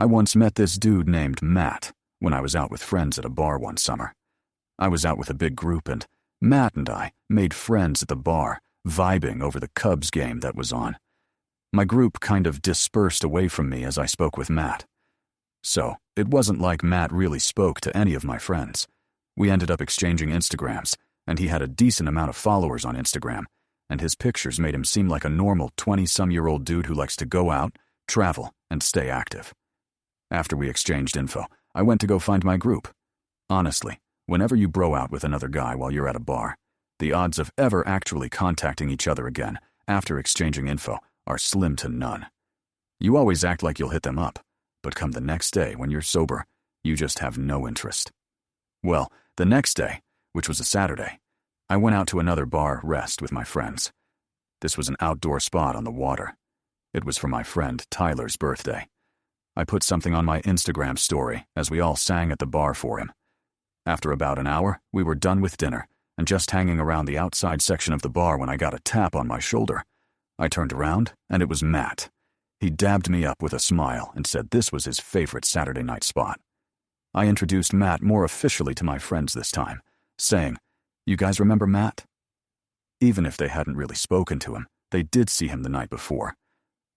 I once met this dude named Matt when I was out with friends at a bar one summer. I was out with a big group, and Matt and I made friends at the bar, vibing over the Cubs game that was on. My group kind of dispersed away from me as I spoke with Matt. So, it wasn't like Matt really spoke to any of my friends. We ended up exchanging Instagrams, and he had a decent amount of followers on Instagram, and his pictures made him seem like a normal 20-some-year-old dude who likes to go out, travel, and stay active. After we exchanged info, I went to go find my group. Honestly, whenever you bro out with another guy while you're at a bar, the odds of ever actually contacting each other again after exchanging info are slim to none. You always act like you'll hit them up, but come the next day when you're sober, you just have no interest. Well, the next day, which was a Saturday, I went out to another bar rest with my friends. This was an outdoor spot on the water. It was for my friend Tyler's birthday. I put something on my Instagram story as we all sang at the bar for him. After about an hour, we were done with dinner and just hanging around the outside section of the bar when I got a tap on my shoulder. I turned around, and it was Matt. He dabbed me up with a smile and said this was his favorite Saturday night spot. I introduced Matt more officially to my friends this time, saying, "You guys remember Matt?" Even if they hadn't really spoken to him, they did see him the night before.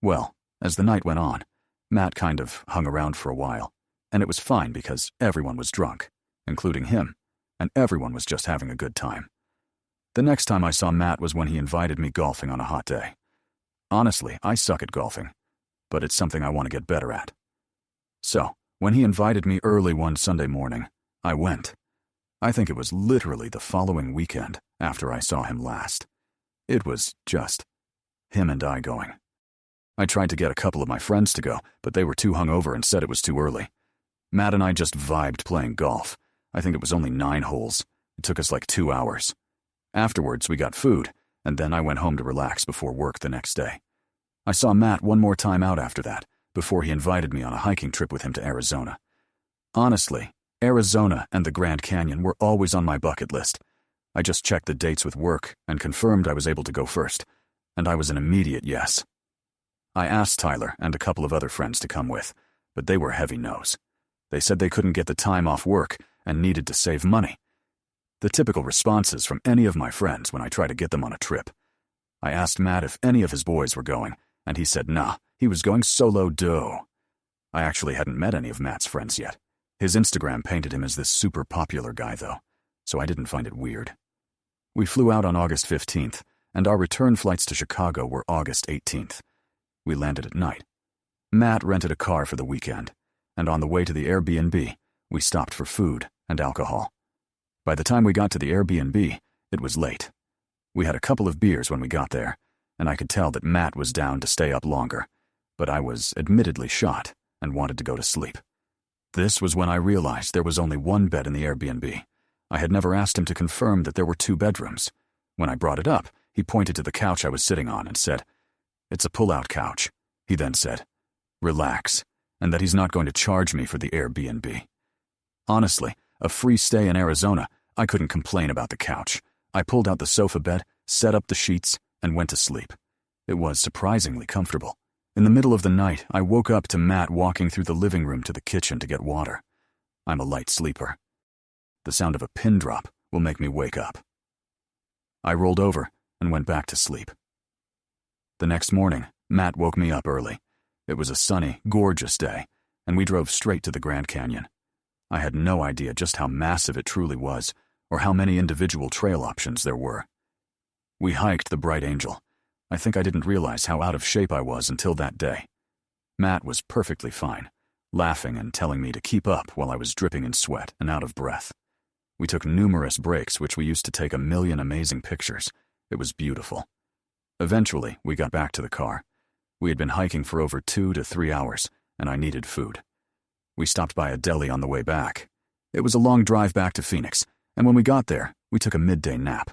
Well, as the night went on, Matt kind of hung around for a while, and it was fine because everyone was drunk, including him, and everyone was just having a good time. The next time I saw Matt was when he invited me golfing on a hot day. Honestly, I suck at golfing, but it's something I want to get better at. So, when he invited me early one Sunday morning, I went. I think it was literally the following weekend after I saw him last. It was just him and I going. I tried to get a couple of my friends to go, but they were too hungover and said it was too early. Matt and I just vibed playing golf. I think it was only 9 holes. It took us like 2 hours. Afterwards, we got food, and then I went home to relax before work the next day. I saw Matt one more time out after that, before he invited me on a hiking trip with him to Arizona. Honestly, Arizona and the Grand Canyon were always on my bucket list. I just checked the dates with work and confirmed I was able to go first, and I was an immediate yes. I asked Tyler and a couple of other friends to come with, but they were heavy no's. They said they couldn't get the time off work and needed to save money. The typical responses from any of my friends when I try to get them on a trip. I asked Matt if any of his boys were going, and he said nah, he was going solo dough. I actually hadn't met any of Matt's friends yet. His Instagram painted him as this super popular guy though, so I didn't find it weird. We flew out on August 15th, and our return flights to Chicago were August 18th. We landed at night. Matt rented a car for the weekend, and on the way to the Airbnb, we stopped for food and alcohol. By the time we got to the Airbnb, it was late. We had a couple of beers when we got there, and I could tell that Matt was down to stay up longer, but I was admittedly shot and wanted to go to sleep. This was when I realized there was only one bed in the Airbnb. I had never asked him to confirm that there were 2 bedrooms. When I brought it up, he pointed to the couch I was sitting on and said, "It's a pull-out couch." He then said, "Relax," and that he's not going to charge me for the Airbnb. Honestly, a free stay in Arizona, I couldn't complain about the couch. I pulled out the sofa bed, set up the sheets, and went to sleep. It was surprisingly comfortable. In the middle of the night, I woke up to Matt walking through the living room to the kitchen to get water. I'm a light sleeper. The sound of a pin drop will make me wake up. I rolled over and went back to sleep. The next morning, Matt woke me up early. It was a sunny, gorgeous day, and we drove straight to the Grand Canyon. I had no idea just how massive it truly was, or how many individual trail options there were. We hiked the Bright Angel. I think I didn't realize how out of shape I was until that day. Matt was perfectly fine, laughing and telling me to keep up while I was dripping in sweat and out of breath. We took numerous breaks, which we used to take a million amazing pictures. It was beautiful. Eventually, we got back to the car. We had been hiking for over 2 to 3 hours, and I needed food. We stopped by a deli on the way back. It was a long drive back to Phoenix, and when we got there, we took a midday nap.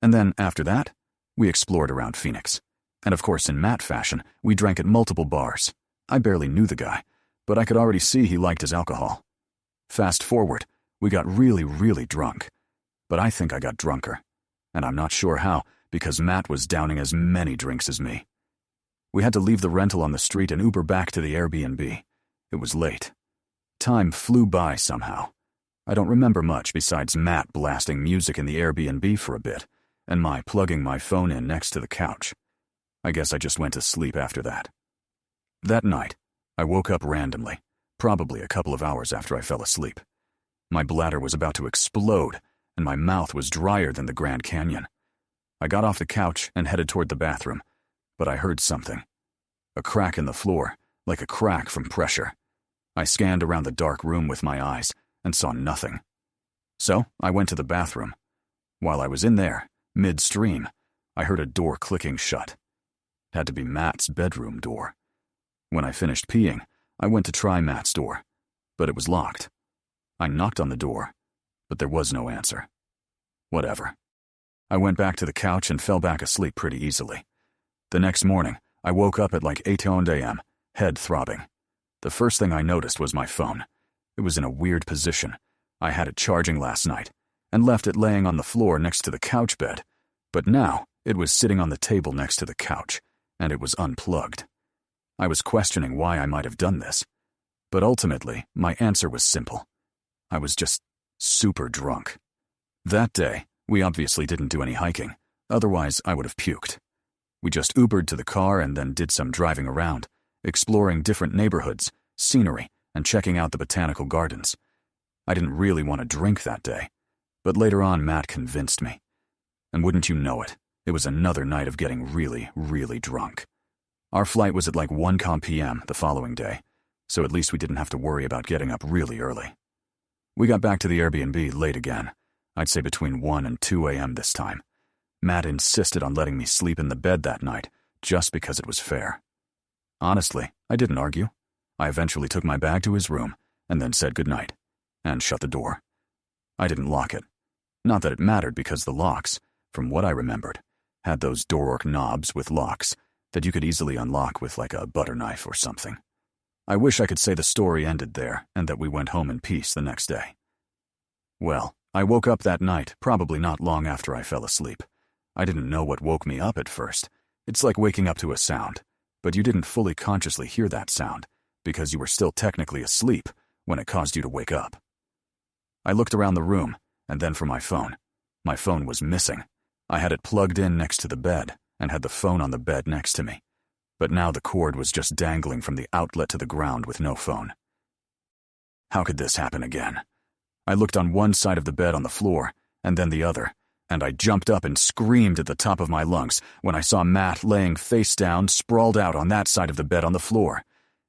And then, after that, we explored around Phoenix. And of course, in Matt fashion, we drank at multiple bars. I barely knew the guy, but I could already see he liked his alcohol. Fast forward, we got really, really drunk. But I think I got drunker. And I'm not sure how, because Matt was downing as many drinks as me. We had to leave the rental on the street and Uber back to the Airbnb. It was late. Time flew by somehow. I don't remember much besides Matt blasting music in the Airbnb for a bit, and my plugging my phone in next to the couch. I guess I just went to sleep after that. That night, I woke up randomly, probably a couple of hours after I fell asleep. My bladder was about to explode, and my mouth was drier than the Grand Canyon. I got off the couch and headed toward the bathroom, but I heard something. A crack in the floor, like a crack from pressure. I scanned around the dark room with my eyes and saw nothing. So I went to the bathroom. While I was in there, midstream, I heard a door clicking shut. It had to be Matt's bedroom door. When I finished peeing, I went to try Matt's door, but it was locked. I knocked on the door, but there was no answer. Whatever. I went back to the couch and fell back asleep pretty easily. The next morning, I woke up at like 8 a.m., head throbbing. The first thing I noticed was my phone. It was in a weird position. I had it charging last night, and left it laying on the floor next to the couch bed, but now it was sitting on the table next to the couch, and it was unplugged. I was questioning why I might have done this, but ultimately, my answer was simple. I was just super drunk. That day, we obviously didn't do any hiking, otherwise I would have puked. We just Ubered to the car and then did some driving around, exploring different neighborhoods, scenery, and checking out the botanical gardens. I didn't really want to drink that day, but later on Matt convinced me. And wouldn't you know it, it was another night of getting really, really drunk. Our flight was at like 1 p.m. the following day, so at least we didn't have to worry about getting up really early. We got back to the Airbnb late again. I'd say between 1 and 2 a.m. this time. Matt insisted on letting me sleep in the bed that night, just because it was fair. Honestly, I didn't argue. I eventually took my bag to his room, and then said goodnight, and shut the door. I didn't lock it. Not that it mattered because the locks, from what I remembered, had those door knobs with locks that you could easily unlock with like a butter knife or something. I wish I could say the story ended there and that we went home in peace the next day. Well, I woke up that night, probably not long after I fell asleep. I didn't know what woke me up at first. It's like waking up to a sound, but you didn't fully consciously hear that sound because you were still technically asleep when it caused you to wake up. I looked around the room, and then for my phone. My phone was missing. I had it plugged in next to the bed and had the phone on the bed next to me. But now the cord was just dangling from the outlet to the ground with no phone. How could this happen again? I looked on one side of the bed on the floor, and then the other, and I jumped up and screamed at the top of my lungs when I saw Matt laying face down, sprawled out on that side of the bed on the floor.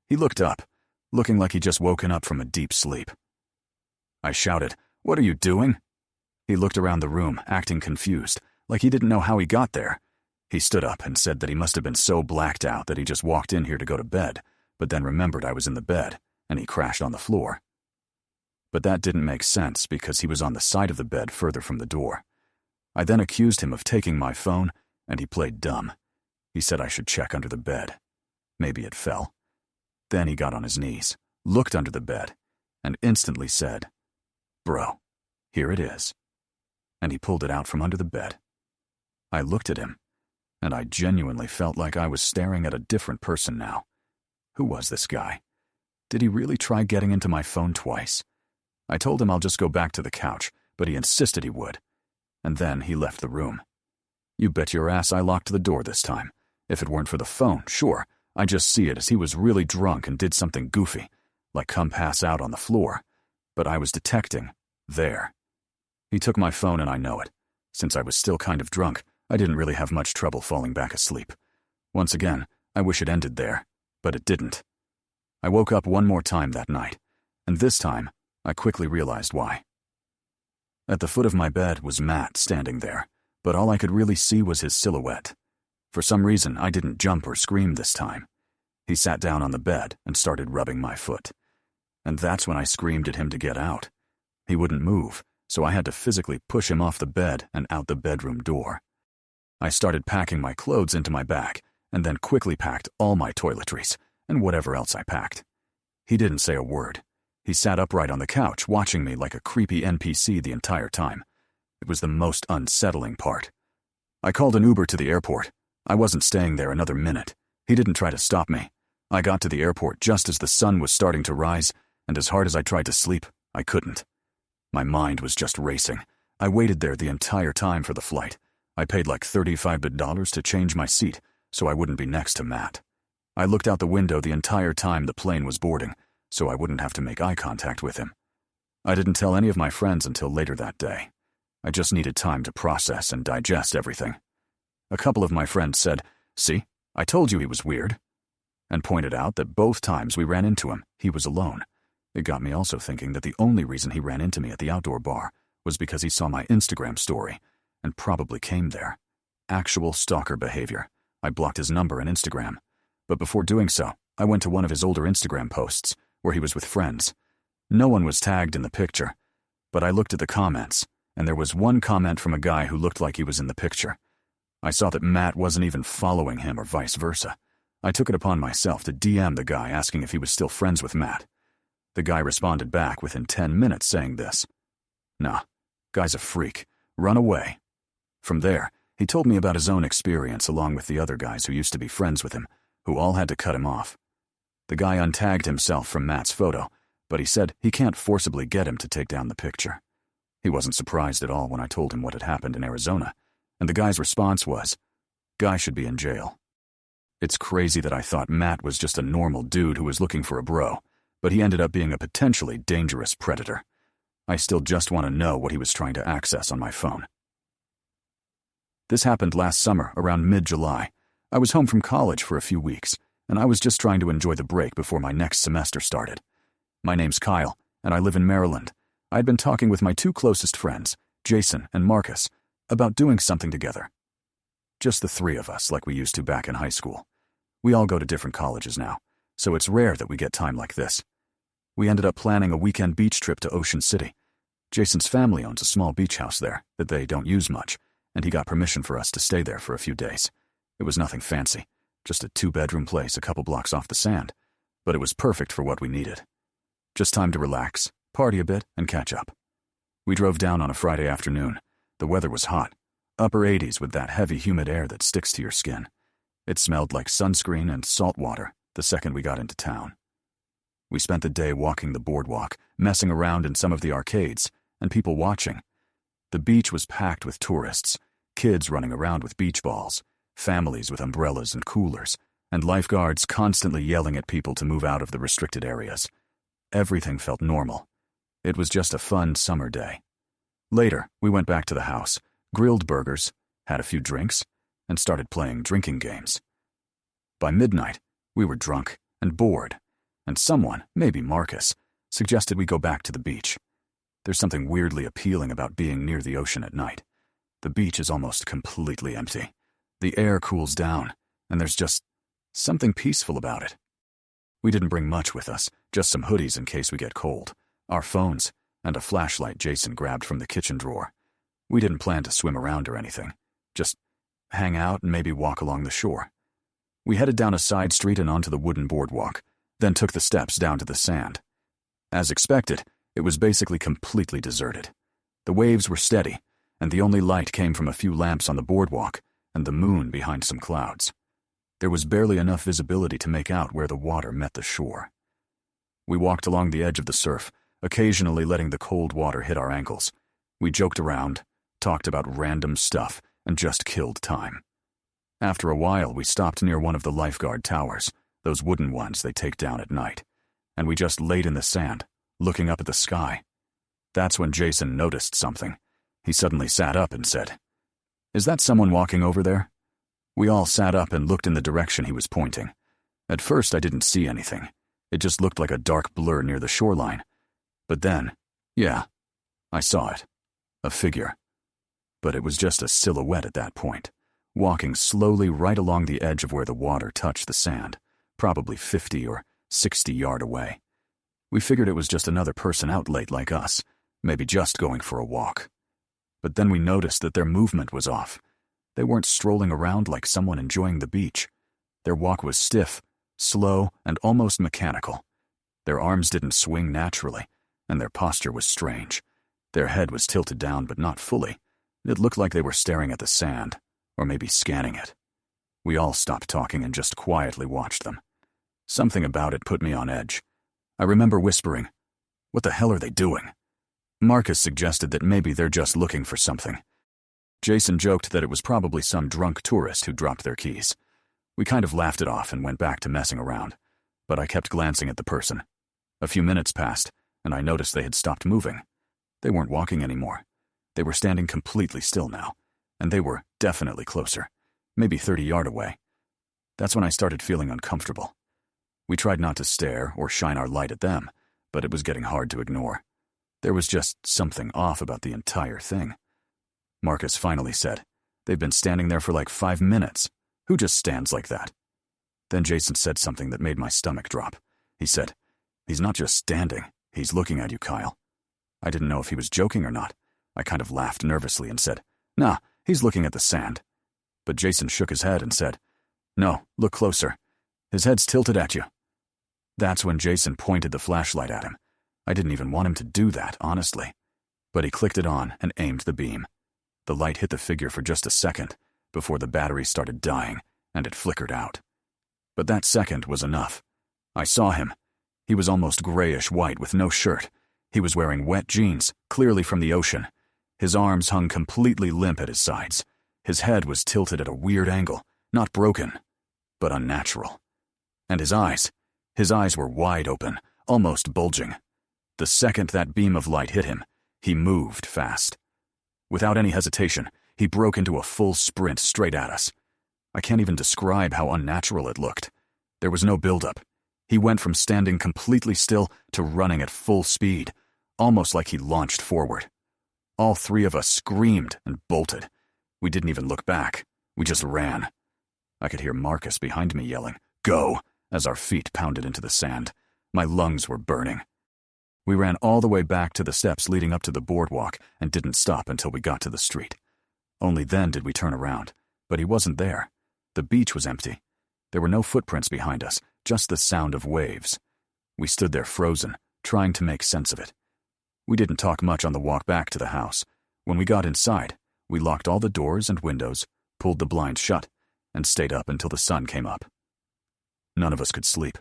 He looked up, looking like he'd just woken up from a deep sleep. I shouted, "What are you doing?" He looked around the room, acting confused, like he didn't know how he got there. He stood up and said that he must have been so blacked out that he just walked in here to go to bed, but then remembered I was in the bed, and he crashed on the floor. But that didn't make sense because he was on the side of the bed further from the door. I then accused him of taking my phone, and he played dumb. He said I should check under the bed. Maybe it fell. Then he got on his knees, looked under the bed, and instantly said, "Bro, here it is." And he pulled it out from under the bed. I looked at him, and I genuinely felt like I was staring at a different person now. Who was this guy? Did he really try getting into my phone twice? I told him I'll just go back to the couch, but he insisted he would. And then he left the room. You bet your ass I locked the door this time. If it weren't for the phone, sure, I'd just see it as he was really drunk and did something goofy, like come pass out on the floor. But I was detecting, there. He took my phone and I know it. Since I was still kind of drunk, I didn't really have much trouble falling back asleep. Once again, I wish it ended there, but it didn't. I woke up one more time that night, and this time, I quickly realized why. At the foot of my bed was Matt standing there, but all I could really see was his silhouette. For some reason, I didn't jump or scream this time. He sat down on the bed and started rubbing my foot. And that's when I screamed at him to get out. He wouldn't move, so I had to physically push him off the bed and out the bedroom door. I started packing my clothes into my bag, and then quickly packed all my toiletries, and whatever else I packed. He didn't say a word. He sat upright on the couch, watching me like a creepy NPC the entire time. It was the most unsettling part. I called an Uber to the airport. I wasn't staying there another minute. He didn't try to stop me. I got to the airport just as the sun was starting to rise, and as hard as I tried to sleep, I couldn't. My mind was just racing. I waited there the entire time for the flight. I paid like $35 to change my seat so I wouldn't be next to Matt. I looked out the window the entire time the plane was boarding so I wouldn't have to make eye contact with him. I didn't tell any of my friends until later that day. I just needed time to process and digest everything. A couple of my friends said, "See, I told you he was weird," and pointed out that both times we ran into him, he was alone. It got me also thinking that the only reason he ran into me at the outdoor bar was because he saw my Instagram story and probably came there. Actual stalker behavior. I blocked his number and Instagram. But before doing so, I went to one of his older Instagram posts where he was with friends. No one was tagged in the picture, but I looked at the comments, and there was one comment from a guy who looked like he was in the picture. I saw that Matt wasn't even following him or vice versa. I took it upon myself to DM the guy asking if he was still friends with Matt. The guy responded back within 10 minutes saying this: "Nah, guy's a freak. Run away." From there, he told me about his own experience along with the other guys who used to be friends with him, who all had to cut him off. The guy untagged himself from Matt's photo, but he said he can't forcibly get him to take down the picture. He wasn't surprised at all when I told him what had happened in Arizona, and the guy's response was, "Guy should be in jail." It's crazy that I thought Matt was just a normal dude who was looking for a bro, but he ended up being a potentially dangerous predator. I still just want to know what he was trying to access on my phone. This happened last summer, around mid-July. I was home from college for a few weeks, and I was just trying to enjoy the break before my next semester started. My name's Kyle, and I live in Maryland. I'd been talking with my two closest friends, Jason and Marcus, about doing something together. Just the three of us, like we used to back in high school. We all go to different colleges now, so it's rare that we get time like this. We ended up planning a weekend beach trip to Ocean City. Jason's family owns a small beach house there that they don't use much, and he got permission for us to stay there for a few days. It was nothing fancy, just a 2-bedroom place a couple blocks off the sand, but it was perfect for what we needed. Just time to relax, party a bit, and catch up. We drove down on a Friday afternoon. The weather was hot, upper 80s with that heavy humid air that sticks to your skin. It smelled like sunscreen and salt water the second we got into town. We spent the day walking the boardwalk, messing around in some of the arcades, and people watching. The beach was packed with tourists, kids running around with beach balls, families with umbrellas and coolers, and lifeguards constantly yelling at people to move out of the restricted areas. Everything felt normal. It was just a fun summer day. Later, we went back to the house, grilled burgers, had a few drinks, and started playing drinking games. By midnight, we were drunk and bored, and someone, maybe Marcus, suggested we go back to the beach. There's something weirdly appealing about being near the ocean at night. The beach is almost completely empty. The air cools down, and there's just something peaceful about it. We didn't bring much with us, just some hoodies in case we get cold, our phones, and a flashlight Jason grabbed from the kitchen drawer. We didn't plan to swim around or anything, just hang out and maybe walk along the shore. We headed down a side street and onto the wooden boardwalk, then took the steps down to the sand. As expected, it was basically completely deserted. The waves were steady, and the only light came from a few lamps on the boardwalk and the moon behind some clouds. There was barely enough visibility to make out where the water met the shore. We walked along the edge of the surf, occasionally letting the cold water hit our ankles. We joked around, talked about random stuff, and just killed time. After a while, we stopped near one of the lifeguard towers, those wooden ones they take down at night, and we just laid in the sand, looking up at the sky. That's when Jason noticed something. He suddenly sat up and said, "Is that someone walking over there?" We all sat up and looked in the direction he was pointing. At first, I didn't see anything. It just looked like a dark blur near the shoreline. But then, yeah, I saw it. A figure. But it was just a silhouette at that point, walking slowly right along the edge of where the water touched the sand, probably 50 or 60 yards away. We figured it was just another person out late like us, maybe just going for a walk. But then we noticed that their movement was off. They weren't strolling around like someone enjoying the beach. Their walk was stiff, slow, and almost mechanical. Their arms didn't swing naturally, and their posture was strange. Their head was tilted down, but not fully. It looked like they were staring at the sand, or maybe scanning it. We all stopped talking and just quietly watched them. Something about it put me on edge. I remember whispering, "What the hell are they doing?" Marcus suggested that maybe they're just looking for something. Jason joked that it was probably some drunk tourist who dropped their keys. We kind of laughed it off and went back to messing around, but I kept glancing at the person. A few minutes passed, and I noticed they had stopped moving. They weren't walking anymore. They were standing completely still now, and they were definitely closer, maybe 30 yards away. That's when I started feeling uncomfortable. We tried not to stare or shine our light at them, but it was getting hard to ignore. There was just something off about the entire thing. Marcus finally said, "They've been standing there for like 5 minutes. Who just stands like that?" Then Jason said something that made my stomach drop. He said, "He's not just standing, he's looking at you, Kyle." I didn't know if he was joking or not. I kind of laughed nervously and said, "Nah, he's looking at the sand." But Jason shook his head and said, "No, look closer. His head's tilted at you." That's when Jason pointed the flashlight at him. I didn't even want him to do that, honestly. But he clicked it on and aimed the beam. The light hit the figure for just a second before the battery started dying and it flickered out. But that second was enough. I saw him. He was almost grayish-white with no shirt. He was wearing wet jeans, clearly from the ocean. His arms hung completely limp at his sides. His head was tilted at a weird angle, not broken, but unnatural. And his eyes were wide open, almost bulging. The second that beam of light hit him, he moved fast. Without any hesitation, he broke into a full sprint straight at us. I can't even describe how unnatural it looked. There was no buildup. He went from standing completely still to running at full speed, almost like he launched forward. All three of us screamed and bolted. We didn't even look back. We just ran. I could hear Marcus behind me yelling, "Go!" as our feet pounded into the sand. My lungs were burning. We ran all the way back to the steps leading up to the boardwalk and didn't stop until we got to the street. Only then did we turn around, but he wasn't there. The beach was empty. There were no footprints behind us, just the sound of waves. We stood there frozen, trying to make sense of it. We didn't talk much on the walk back to the house. When we got inside, we locked all the doors and windows, pulled the blinds shut, and stayed up until the sun came up. None of us could sleep.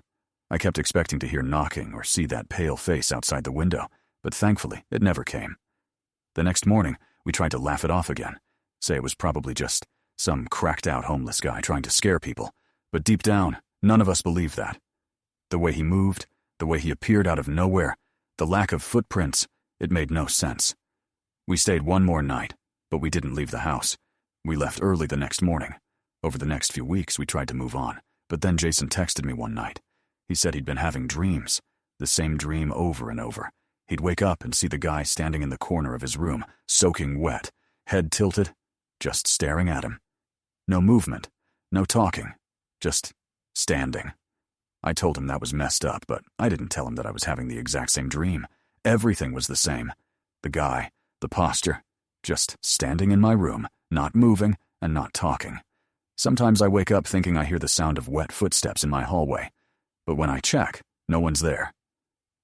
I kept expecting to hear knocking or see that pale face outside the window, but thankfully it never came. The next morning, we tried to laugh it off again, say it was probably just some cracked-out homeless guy trying to scare people, but deep down, none of us believed that. The way he moved, the way he appeared out of nowhere, the lack of footprints, it made no sense. We stayed one more night, but we didn't leave the house. We left early the next morning. Over the next few weeks, we tried to move on, but then Jason texted me one night. He said he'd been having dreams, the same dream over and over. He'd wake up and see the guy standing in the corner of his room, soaking wet, head tilted, just staring at him. No movement, no talking, just standing. I told him that was messed up, but I didn't tell him that I was having the exact same dream. Everything was the same. The guy, the posture, just standing in my room, not moving and not talking. Sometimes I wake up thinking I hear the sound of wet footsteps in my hallway, but when I check, no one's there.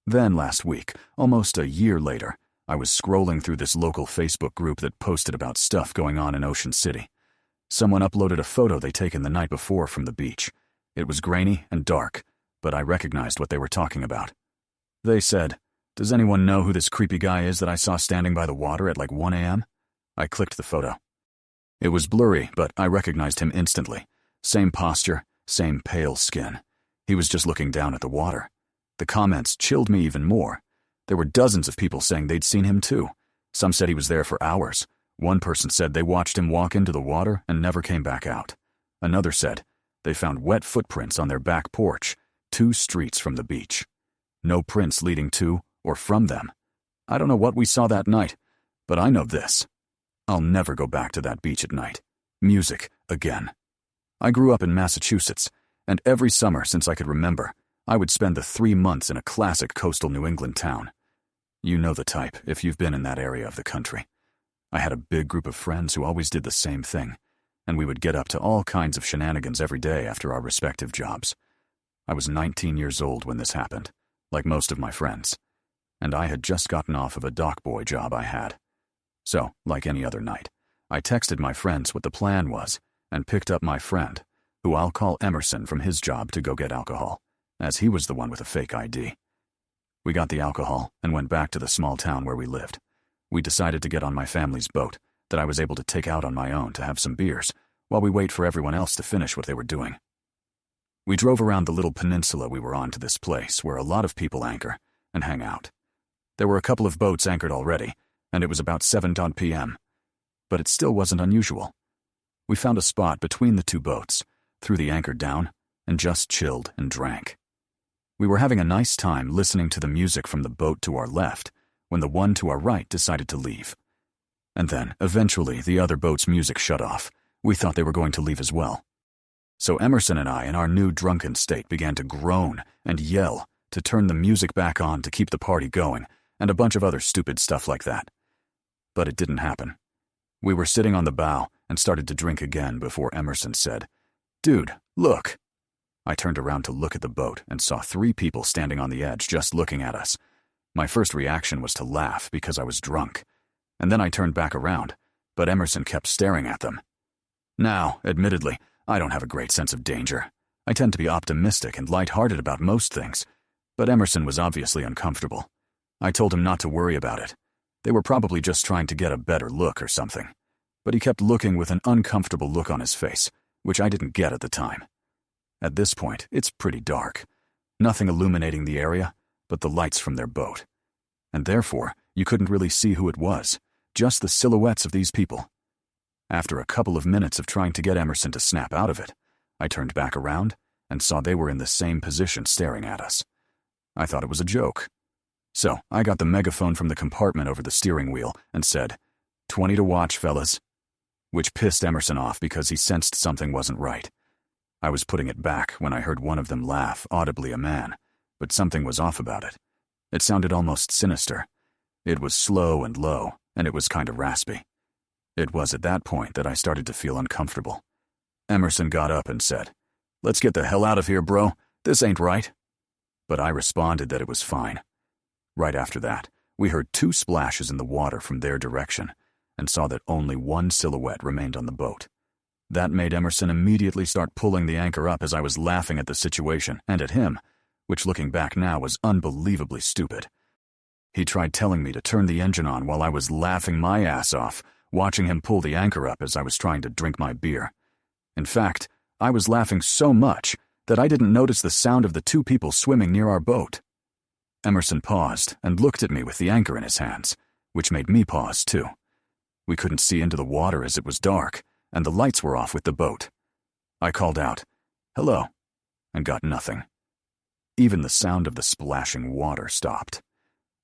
Then last week, almost a year later, I was scrolling through this local Facebook group that posted about stuff going on in Ocean City. Someone uploaded a photo they'd taken the night before from the beach. It was grainy and dark, but I recognized what they were talking about. They said, "Does anyone know who this creepy guy is that I saw standing by the water at like 1 a.m.? I clicked the photo. It was blurry, but I recognized him instantly. Same posture, same pale skin. He was just looking down at the water. The comments chilled me even more. There were dozens of people saying they'd seen him too. Some said he was there for hours. One person said they watched him walk into the water and never came back out. Another said they found wet footprints on their back porch, 2 streets from the beach. No prints leading to or from them. I don't know what we saw that night, but I know this. I'll never go back to that beach at night. Music again. I grew up in Massachusetts, and every summer since I could remember, I would spend the 3 months in a classic coastal New England town. You know the type if you've been in that area of the country. I had a big group of friends who always did the same thing, and we would get up to all kinds of shenanigans every day after our respective jobs. I was 19 years old when this happened, like most of my friends, and I had just gotten off of a dock boy job I had. So, like any other night, I texted my friends what the plan was and picked up my friend, who I'll call Emerson, from his job to go get alcohol. as he was the one with a fake ID. We got the alcohol and went back to the small town where we lived. We decided to get on my family's boat that I was able to take out on my own to have some beers while we wait for everyone else to finish what they were doing. We drove around the little peninsula we were on to this place where a lot of people anchor and hang out. There were a couple of boats anchored already, and it was about 7 p.m., but it still wasn't unusual. We found a spot between the two boats, threw the anchor down, and just chilled and drank. We were having a nice time listening to the music from the boat to our left when the one to our right decided to leave. And then, eventually, the other boat's music shut off. We thought they were going to leave as well. So Emerson and I, in our new drunken state, began to groan and yell to turn the music back on to keep the party going, and a bunch of other stupid stuff like that. But it didn't happen. We were sitting on the bow and started to drink again before Emerson said, "Dude, look." I turned around to look at the boat and saw 3 people standing on the edge just looking at us. My first reaction was to laugh because I was drunk, and then I turned back around, but Emerson kept staring at them. Now, admittedly, I don't have a great sense of danger. I tend to be optimistic and lighthearted about most things, but Emerson was obviously uncomfortable. I told him not to worry about it. They were probably just trying to get a better look or something. But he kept looking with an uncomfortable look on his face, which I didn't get at the time. At this point, it's pretty dark. Nothing illuminating the area but the lights from their boat. And therefore, you couldn't really see who it was, just the silhouettes of these people. After a couple of minutes of trying to get Emerson to snap out of it, I turned back around and saw they were in the same position staring at us. I thought it was a joke. So I got the megaphone from the compartment over the steering wheel and said, "20 to watch, fellas," which pissed Emerson off because he sensed something wasn't right. I was putting it back when I heard one of them laugh, audibly a man, but something was off about it. It sounded almost sinister. It was slow and low, and it was kind of raspy. It was at that point that I started to feel uncomfortable. Emerson got up and said, "Let's get the hell out of here, bro. This ain't right." But I responded that it was fine. Right after that, we heard 2 splashes in the water from their direction and saw that only one silhouette remained on the boat. That made Emerson immediately start pulling the anchor up as I was laughing at the situation and at him, which looking back now was unbelievably stupid. He tried telling me to turn the engine on while I was laughing my ass off, watching him pull the anchor up as I was trying to drink my beer. In fact, I was laughing so much that I didn't notice the sound of the 2 people swimming near our boat. Emerson paused and looked at me with the anchor in his hands, which made me pause too. We couldn't see into the water as it was dark, and the lights were off with the boat. I called out, "Hello," and got nothing. Even the sound of the splashing water stopped.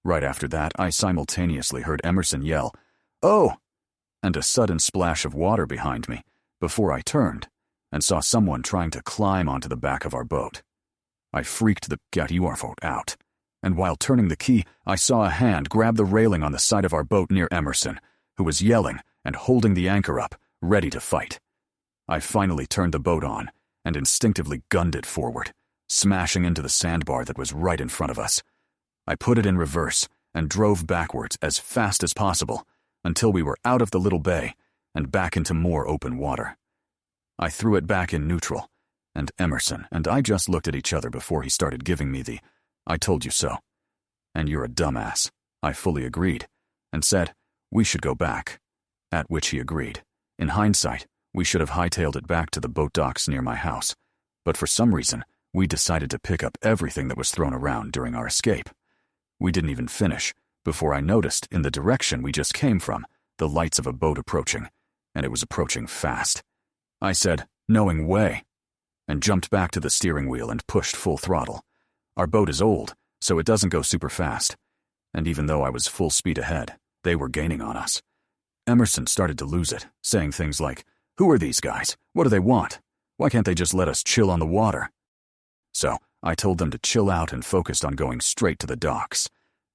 Right after that, I simultaneously heard Emerson yell, "Oh!" and a sudden splash of water behind me before I turned and saw someone trying to climb onto the back of our boat. I freaked the "get your boat" out, and while turning the key, I saw a hand grab the railing on the side of our boat near Emerson, who was yelling and holding the anchor up, ready to fight. I finally turned the boat on and instinctively gunned it forward, smashing into the sandbar that was right in front of us. I put it in reverse and drove backwards as fast as possible until we were out of the little bay and back into more open water. I threw it back in neutral, and Emerson and I just looked at each other before he started giving me the "I told you so," and "you're a dumbass." I fully agreed and said, "We should go back," at which he agreed. In hindsight, we should have hightailed it back to the boat docks near my house, but for some reason, we decided to pick up everything that was thrown around during our escape. We didn't even finish before I noticed in the direction we just came from the lights of a boat approaching, and it was approaching fast. I said, "Knowing way," and jumped back to the steering wheel and pushed full throttle. Our boat is old, so it doesn't go super fast, and even though I was full speed ahead, they were gaining on us. Emerson started to lose it, saying things like, "Who are these guys? What do they want? Why can't they just let us chill on the water?" So I told them to chill out and focused on going straight to the docks.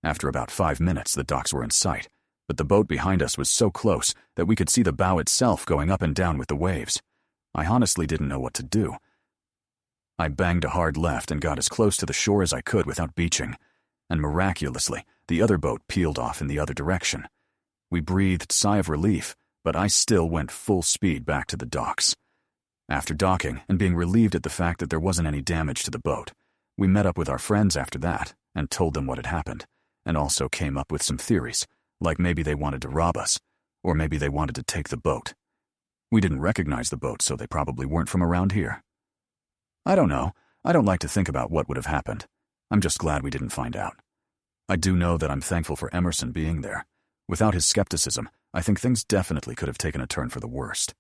After about 5 minutes, the docks were in sight, but the boat behind us was so close that we could see the bow itself going up and down with the waves. I honestly didn't know what to do. I banged a hard left and got as close to the shore as I could without beaching, and miraculously, the other boat peeled off in the other direction. We breathed a sigh of relief, but I still went full speed back to the docks. After docking and being relieved at the fact that there wasn't any damage to the boat, We met up with our friends after that and told them what had happened, and also came up with some theories, like maybe they wanted to rob us, or maybe they wanted to take the boat. We didn't recognize the boat, so they probably weren't from around here. I don't know. I don't like to think about what would have happened. I'm just glad we didn't find out. I do know that I'm thankful for Emerson being there. Without his skepticism, I think things definitely could have taken a turn for the worst.